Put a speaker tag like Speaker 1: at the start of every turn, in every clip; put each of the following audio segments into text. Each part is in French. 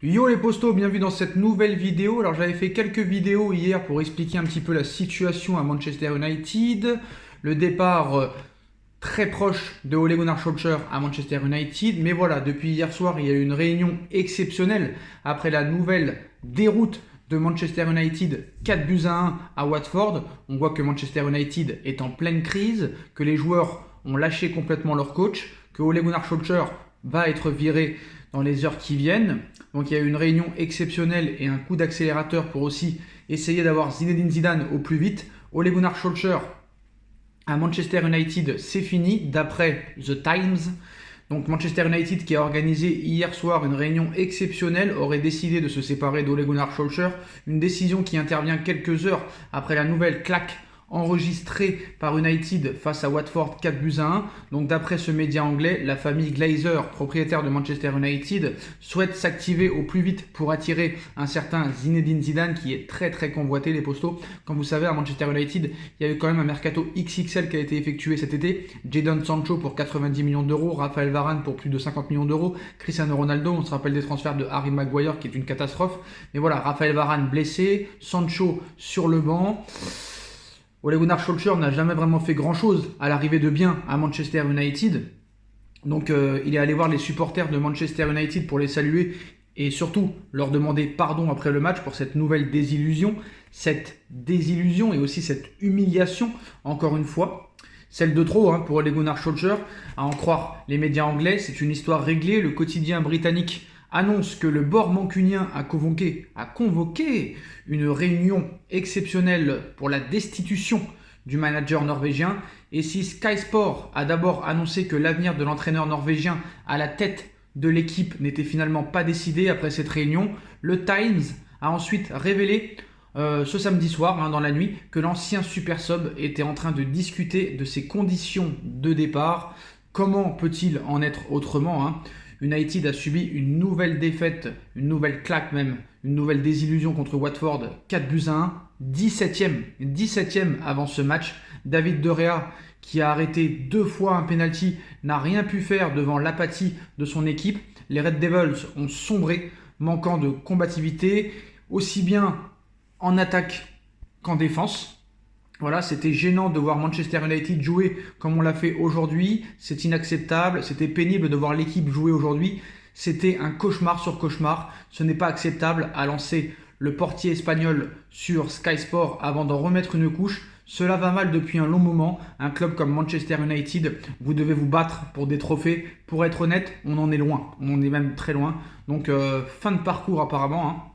Speaker 1: Yo les postos, bienvenue dans cette nouvelle vidéo. Alors j'avais fait quelques vidéos hier pour expliquer un petit peu la situation à Manchester United, le départ très proche de Ole Gunnar Solskjaer à Manchester United. Mais voilà, depuis hier soir, il y a eu une réunion exceptionnelle après la nouvelle déroute de Manchester United 4 buts à 1 à Watford. On voit que Manchester United est en pleine crise, que les joueurs ont lâché complètement leur coach, que Ole Gunnar Solskjaer va être viré dans les heures qui viennent. Donc il y a eu une réunion exceptionnelle et un coup d'accélérateur pour aussi essayer d'avoir Zinedine Zidane au plus vite. Ole Gunnar Solskjaer à Manchester United, c'est fini d'après The Times. Donc Manchester United qui a organisé hier soir une réunion exceptionnelle aurait décidé de se séparer d'Ole Gunnar Solskjaer. Une décision qui intervient quelques heures après la nouvelle claque enregistré par United face à Watford 4 buts à 1. Donc d'après ce média anglais, la famille Glazer, propriétaire de Manchester United, souhaite s'activer au plus vite pour attirer un certain Zinedine Zidane qui est très très convoité les postos. Comme vous savez, à Manchester United, il y a eu quand même un mercato XXL qui a été effectué cet été. Jadon Sancho pour 90 millions d'euros, Raphaël Varane pour plus de 50 millions d'euros, Cristiano Ronaldo, on se rappelle des transferts de Harry Maguire qui est une catastrophe. Mais voilà, Raphaël Varane blessé, Sancho sur le banc. Ole Gunnar Solskjaer n'a jamais vraiment fait grand-chose à l'arrivée de bien à Manchester United. Donc il est allé voir les supporters de Manchester United pour les saluer et surtout leur demander pardon après le match pour cette nouvelle désillusion. Cette désillusion et aussi cette humiliation, encore une fois. Celle de trop pour Ole Gunnar Solskjaer. À en croire les médias anglais, c'est une histoire réglée. Le quotidien britannique annonce que le board mancunien a convoqué une réunion exceptionnelle pour la destitution du manager norvégien. Et si Sky Sport a d'abord annoncé que l'avenir de l'entraîneur norvégien à la tête de l'équipe n'était finalement pas décidé après cette réunion, le Times a ensuite révélé ce samedi soir, dans la nuit, que l'ancien super sub était en train de discuter de ses conditions de départ. Comment peut-il en être autrement United a subi une nouvelle défaite, une nouvelle claque même, une nouvelle désillusion contre Watford, 4 buts à 1, 17e avant ce match. David De Gea, qui a arrêté 2 fois un penalty, n'a rien pu faire devant l'apathie de son équipe. Les Red Devils ont sombré, manquant de combativité, aussi bien en attaque qu'en défense. Voilà, c'était gênant de voir Manchester United jouer comme on l'a fait aujourd'hui. C'est inacceptable. C'était pénible de voir l'équipe jouer aujourd'hui. C'était un cauchemar sur cauchemar. Ce n'est pas acceptable à lancer le portier espagnol sur Sky Sport avant d'en remettre une couche. Cela va mal depuis un long moment. Un club comme Manchester United, vous devez vous battre pour des trophées. Pour être honnête, on en est loin. On en est même très loin. Donc, fin de parcours apparemment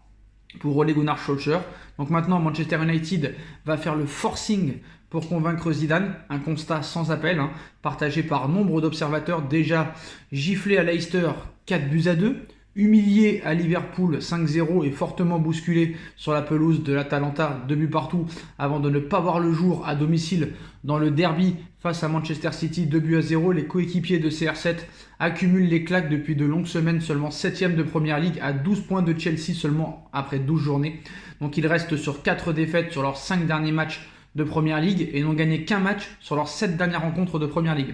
Speaker 1: pour Ole Gunnar Solskjaer. Donc maintenant, Manchester United va faire le forcing pour convaincre Zidane. Un constat sans appel, partagé par nombre d'observateurs. Déjà giflé à Leicester 4 buts à 2, humilié à Liverpool 5-0 et fortement bousculé sur la pelouse de l'Atalanta 2 buts partout avant de ne pas voir le jour à domicile dans le derby face à Manchester City 2 buts à 0. Les coéquipiers de CR7 accumulent les claques depuis de longues semaines, seulement 7e de Première Ligue à 12 points de Chelsea seulement après 12 journées. Donc ils restent sur 4 défaites sur leurs 5 derniers matchs de Première Ligue et n'ont gagné qu'un match sur leurs 7 dernières rencontres de Première Ligue.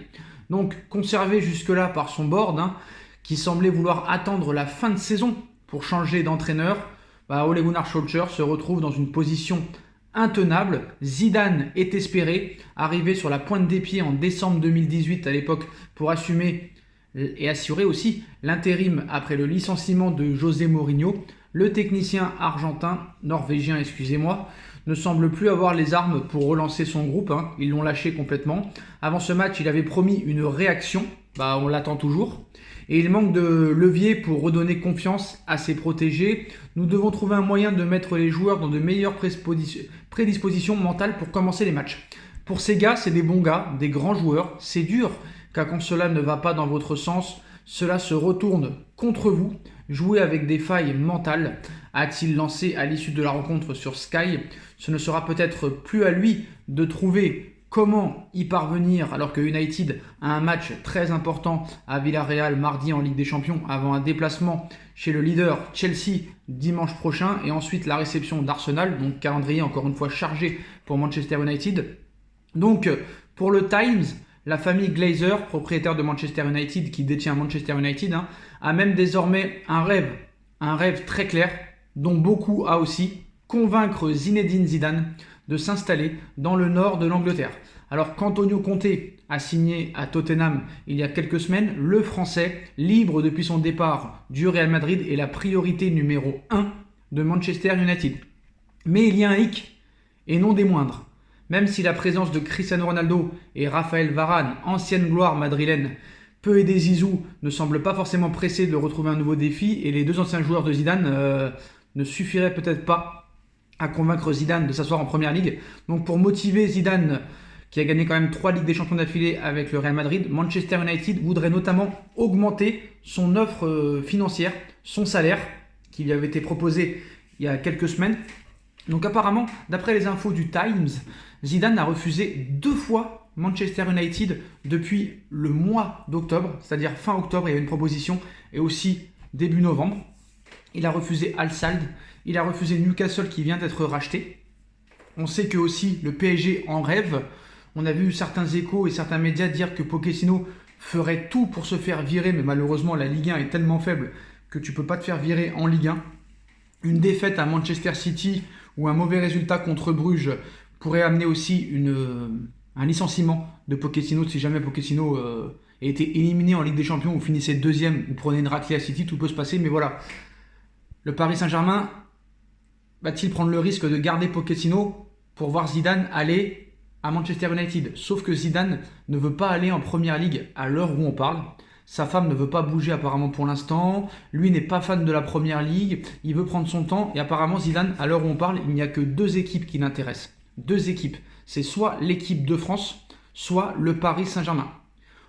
Speaker 1: Donc conservé jusque-là par son board, qui semblait vouloir attendre la fin de saison pour changer d'entraîneur, Ole Gunnar Solskjaer se retrouve dans une position intenable. Zidane est espéré, arrivé sur la pointe des pieds en décembre 2018 à l'époque pour assumer et assurer aussi l'intérim après le licenciement de José Mourinho. Le technicien norvégien, ne semble plus avoir les armes pour relancer son groupe. Ils l'ont lâché complètement. Avant ce match, il avait promis une réaction. On l'attend toujours. Et il manque de levier pour redonner confiance à ses protégés. Nous devons trouver un moyen de mettre les joueurs dans de meilleures prédispositions mentales pour commencer les matchs. Pour ces gars, c'est des bons gars, des grands joueurs. C'est dur, car quand cela ne va pas dans votre sens, cela se retourne contre vous. Jouer avec des failles mentales, a-t-il lancé à l'issue de la rencontre sur Sky. Ce ne sera peut-être plus à lui de trouver comment y parvenir alors que United a un match très important à Villarreal mardi en Ligue des Champions avant un déplacement chez le leader Chelsea dimanche prochain et ensuite la réception d'Arsenal, donc calendrier encore une fois chargé pour Manchester United. Donc pour le Times, la famille Glazer, propriétaire de Manchester United qui détient Manchester United, a même désormais un rêve un rêve très clair, dont beaucoup a aussi, convaincre Zinedine Zidane de s'installer dans le nord de l'Angleterre. Alors qu'Antonio Conte a signé à Tottenham il y a quelques semaines, le Français, libre depuis son départ du Real Madrid, est la priorité numéro 1 de Manchester United. Mais il y a un hic, et non des moindres. Même si la présence de Cristiano Ronaldo et Raphaël Varane, ancienne gloire madrilène, peut aider Zizou, ne semble pas forcément pressé de retrouver un nouveau défi, et les deux anciens joueurs de Zidane ne suffiraient peut-être pas à convaincre Zidane de s'asseoir en première ligue. Donc pour motiver Zidane, qui a gagné quand même 3 Ligues des Champions d'affilée avec le Real Madrid, Manchester United voudrait notamment augmenter son offre financière, son salaire, qui lui avait été proposé il y a quelques semaines. Donc apparemment, d'après les infos du Times, Zidane a refusé 2 fois Manchester United depuis le mois d'octobre, c'est-à-dire fin octobre, il y a eu une proposition, et aussi début novembre. Il a refusé Al Sadd, il a refusé Newcastle qui vient d'être racheté. On sait que aussi le PSG en rêve. On a vu certains échos et certains médias dire que Pochettino ferait tout pour se faire virer, mais malheureusement la Ligue 1 est tellement faible que tu ne peux pas te faire virer en Ligue 1. Une défaite à Manchester City ou un mauvais résultat contre Bruges pourrait amener aussi un licenciement de Pochettino si jamais Pochettino était éliminé en Ligue des Champions ou finissait deuxième ou prenait une raclée à City, tout peut se passer. Mais voilà, le Paris Saint-Germain va-t-il prendre le risque de garder Pochettino pour voir Zidane aller à Manchester United? Sauf que Zidane ne veut pas aller en Première Ligue à l'heure où on parle. Sa femme ne veut pas bouger apparemment pour l'instant. Lui n'est pas fan de la Première Ligue. Il veut prendre son temps. Et apparemment Zidane, à l'heure où on parle, il n'y a que 2 équipes qui l'intéressent. 2 équipes. C'est soit l'équipe de France, soit le Paris Saint-Germain.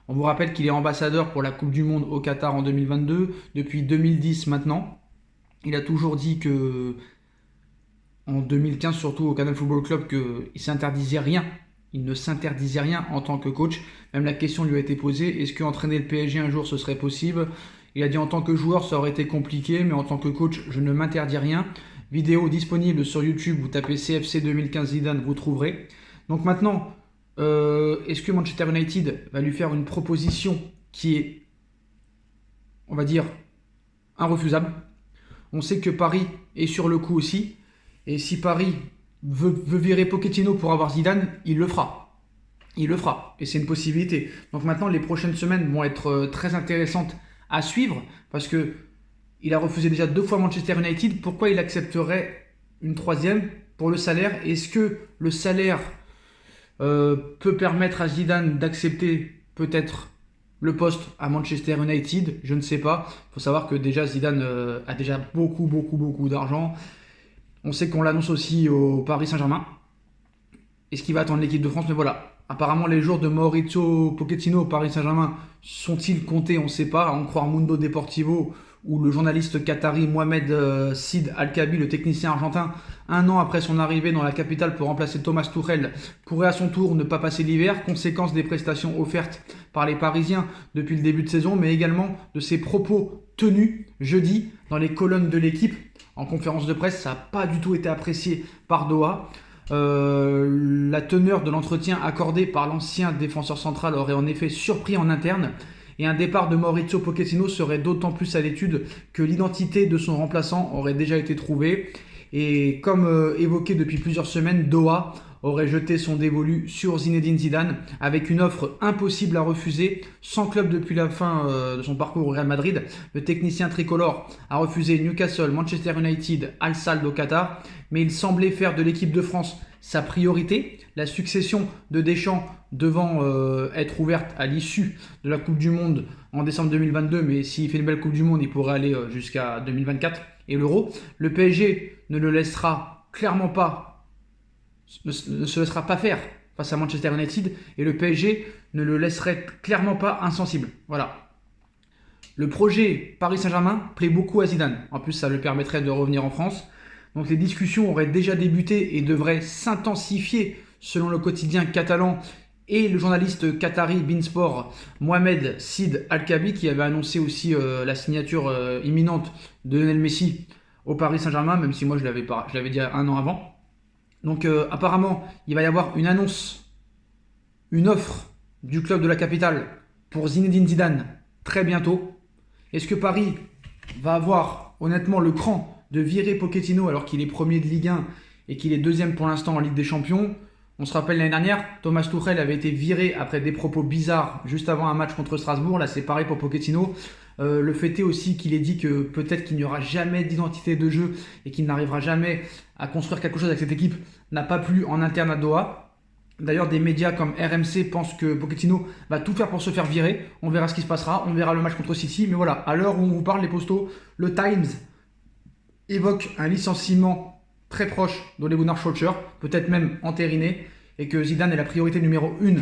Speaker 1: On vous rappelle qu'il est ambassadeur pour la Coupe du Monde au Qatar en 2022, depuis 2010 maintenant. Il a toujours dit que, en 2015 surtout au Canal Football Club, qu'il s'interdisait rien. Il ne s'interdisait rien en tant que coach. Même la question lui a été posée, est-ce qu'entraîner le PSG un jour ce serait possible? Il a dit en tant que joueur ça aurait été compliqué, mais en tant que coach je ne m'interdis rien. Vidéo disponible sur YouTube, vous tapez CFC 2015 Zidane, vous trouverez. Donc maintenant, est-ce que Manchester United va lui faire une proposition qui est, on va dire, irrefusable? On sait que Paris est sur le coup aussi. Et si Paris veut virer Pochettino pour avoir Zidane, il le fera. Il le fera. Et c'est une possibilité. Donc maintenant, les prochaines semaines vont être très intéressantes à suivre. Parce que il a refusé déjà 2 fois Manchester United. Pourquoi il accepterait une 3e pour le salaire? Est-ce que le salaire peut permettre à Zidane d'accepter peut-être le poste à Manchester United? Je ne sais pas. Il faut savoir que déjà Zidane a déjà beaucoup d'argent. On sait qu'on l'annonce aussi au Paris Saint-Germain. Est-ce qu'il va attendre l'équipe de France? Mais voilà. Apparemment, les jours de Mauricio Pochettino au Paris Saint-Germain sont-ils comptés? On ne sait pas. À en croire Mundo Deportivo, où le journaliste qatari Mohamed Sid Al-Khabi, le technicien argentin, 1 an après son arrivée dans la capitale pour remplacer Thomas Tuchel, pourrait à son tour ne pas passer l'hiver, conséquence des prestations offertes par les Parisiens depuis le début de saison, mais également de ses propos tenus jeudi dans les colonnes de l'équipe. En conférence de presse, ça n'a pas du tout été apprécié par Doha. La teneur de l'entretien accordé par l'ancien défenseur central aurait en effet surpris en interne. Et un départ de Mauricio Pochettino serait d'autant plus à l'étude que l'identité de son remplaçant aurait déjà été trouvée. Et comme évoqué depuis plusieurs semaines, Doha aurait jeté son dévolu sur Zinedine Zidane avec une offre impossible à refuser. Sans club depuis la fin de son parcours au Real Madrid, le technicien tricolore a refusé Newcastle, Manchester United, Al Sadd au Qatar, mais il semblait faire de l'équipe de France sa priorité. La succession de Deschamps devant être ouverte à l'issue de la Coupe du Monde en décembre 2022, mais s'il fait une belle Coupe du Monde, il pourrait aller jusqu'à 2024 et l'Euro. Le PSG ne le laissera clairement pas, ne se laissera pas faire face à Manchester United, et le PSG ne le laisserait clairement pas insensible. Voilà. Le projet Paris Saint-Germain plaît beaucoup à Zidane. En plus, ça lui permettrait de revenir en France. Donc les discussions auraient déjà débuté et devraient s'intensifier selon le quotidien catalan et le journaliste qatari Beansport Mohamed Sid Al-Khabi, qui avait annoncé aussi la signature imminente de Lionel Messi au Paris Saint-Germain, même si moi je l'avais dit 1 an avant. Donc apparemment, il va y avoir une annonce, une offre du club de la capitale pour Zinedine Zidane très bientôt. Est-ce que Paris va avoir honnêtement le cran de virer Pochettino alors qu'il est premier de Ligue 1 et qu'il est deuxième pour l'instant en Ligue des Champions. On se rappelle l'année dernière, Thomas Tuchel avait été viré après des propos bizarres juste avant un match contre Strasbourg. Là, c'est pareil pour Pochettino. Le fait est aussi qu'il ait dit que peut-être qu'il n'y aura jamais d'identité de jeu et qu'il n'arrivera jamais à construire quelque chose avec cette équipe n'a pas plu en interne à Doha. D'ailleurs, des médias comme RMC pensent que Pochettino va tout faire pour se faire virer. On verra ce qui se passera, on verra le match contre City. Mais voilà, à l'heure où on vous parle, les postos, le Times évoque un licenciement très proche d'Ole Gunnar Solskjaer, peut-être même entériné, et que Zidane est la priorité numéro 1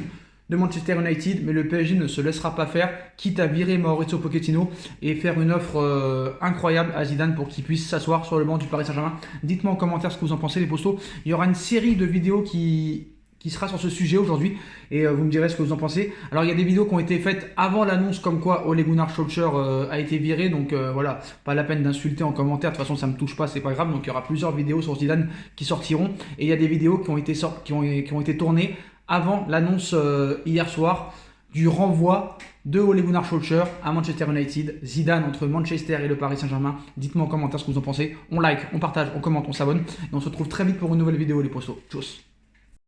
Speaker 1: de Manchester United, mais le PSG ne se laissera pas faire, quitte à virer Mauricio Pochettino et faire une offre incroyable à Zidane pour qu'il puisse s'asseoir sur le banc du Paris Saint-Germain. Dites-moi en commentaire ce que vous en pensez, les postos. Il y aura une série de vidéos qui sera sur ce sujet aujourd'hui et vous me direz ce que vous en pensez. Alors il y a des vidéos qui ont été faites avant l'annonce comme quoi Ole Gunnar Solskjaer a été viré, donc voilà, pas la peine d'insulter en commentaire, de toute façon ça me touche pas, c'est pas grave. Donc il y aura plusieurs vidéos sur Zidane qui sortiront et il y a des vidéos qui ont été tournées avant l'annonce hier soir du renvoi de Ole Gunnar Solskjaer à Manchester United. Zidane entre Manchester et le Paris Saint-Germain. Dites-moi en commentaire ce que vous en pensez. On like, on partage, on commente, on s'abonne et on se retrouve très vite pour une nouvelle vidéo les postos. Tchuss.